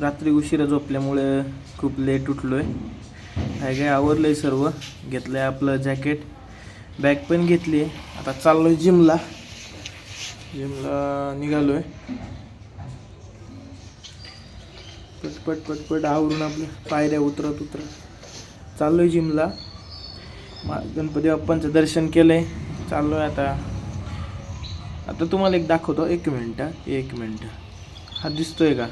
रात्री उशिरा झोपल्यामुळे खूप लेट उठलो आहे. काय आवरलं आहे सर्व. घेतलं आहे आपलं जॅकेट, बॅग पण घेतली आहे. आता चाललो आहे जिमला निघालो आहे. पटपट पटपट आवरून आपल्या पायऱ्या उतरत चाललो आहे जिमला. गणपती बाप्पांचं दर्शन केलं आहे. चाललो आहे आता तुम्हाला एक दाखवतो. एक मिनटं. हा दिसतोय का?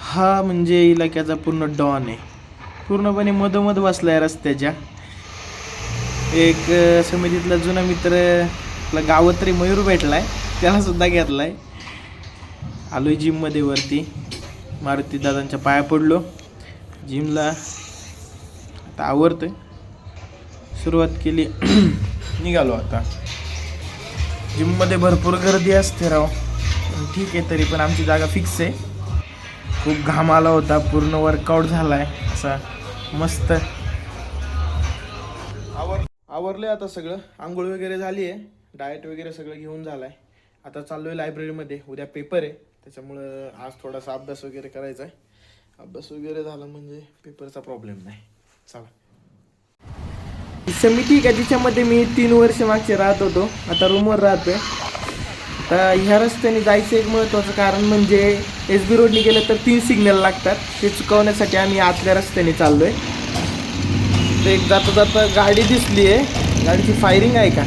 हा म्हणजे इलाक्याचा पूर्ण डॉन आहे. पूर्णपणे मधोमध बसलाय रस्त्याच्या. एक समितीतला जुना मित्र, आपला गावत्री मयूर भेटलाय, त्याला सुद्धा घेतलाय. आलोय जिममध्ये वरती. मारुती दादांच्या पाया पडलो. जिमला आता आवरतोय, सुरुवात केली. निघालो आता. जिममध्ये भरपूर गर्दी असते राव, ठीक आहे. तरी पण आमची जागा फिक्स आहे. खूप घाम आला होता, पूर्ण वर्कआउट झालाय असा मस्त. आवरले आता सगळं. आंघोळ वगैरे झाली आहे, डाएट वगैरे सगळं घेऊन झालाय. आता चाललोय लायब्ररीमध्ये. उद्या पेपर आहे, त्याच्यामुळं आज थोडासा अभ्यास वगैरे करायचा आहे. अभ्यास वगैरे झाला म्हणजे पेपरचा प्रॉब्लेम नाही. चला. समिती का जिच्यामध्ये मी 3 वर्ष मागचे राहत होतो, आता रूमवर राहतोय. तर ह्या रस्त्याने जायचं एक महत्त्वाचं कारण म्हणजे SB रोडने गेलं तर 3 सिग्नल लागतात. ते चुकवण्यासाठी आम्ही आतल्या रस्त्याने चाललोय. तर एक जाता गाडी दिसली आहे, गाडीची फायरिंग आहे का.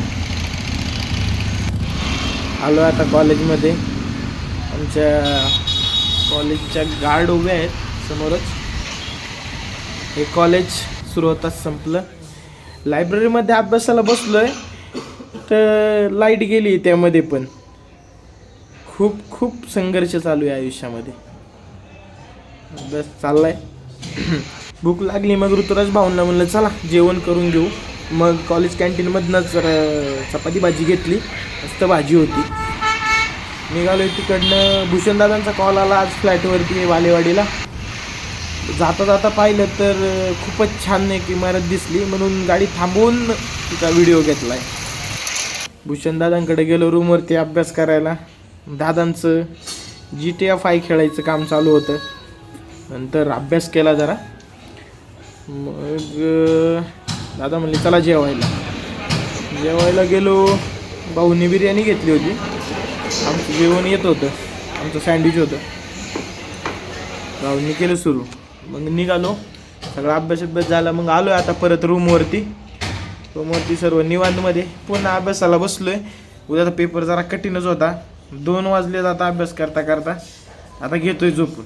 आलो आता कॉलेजमध्ये. आमच्या कॉलेजच्या गार्ड उभे आहेत समोरच. हे कॉलेज सुरू होताच संपलं. लायब्ररीमध्ये अभ्यासाला बसलोय तर लाईट गेली. त्यामध्ये पण खूप संघर्ष चालू आहे आयुष्यामध्ये. बस चाललाय. भूक लागली, मग ऋतुराज भाऊंना म्हणलं चला जेवण करून घेऊ. मग कॉलेज कॅन्टीनमधनंच चपाती भाजी घेतली, मस्त भाजी होती. निघालोय तिकडनं. भूषणदादांचा कॉल आला आज फ्लॅटवरती वालेवाडीला. जाता पाहिलं तर खूपच छान एक इमारत दिसली, म्हणून गाडी थांबवून तिचा व्हिडिओ घेतलाय. भूषणदादांकडे गेलो रूमवरती अभ्यास करायला. दादांचं GTA 5 खेळायचं काम चालू होतं. नंतर अभ्यास केला जरा. मग दादा म्हणले चला जेवायला गेलो. भाऊनी बिर्याणी घेतली होती. आमचं जेवण येत होतं, आमचं सँडविच होतं. भाऊनी केलं सुरू. मग निघालो. सगळा अभ्यास झाला. मग आलो आता परत रूमवरती सर्व निवांतमध्ये पुन्हा अभ्यासाला बसलोय. उद्याचा पेपर जरा कठीणच होता. 2 वाजले आता अभ्यास करता आता घेतोय झोपून.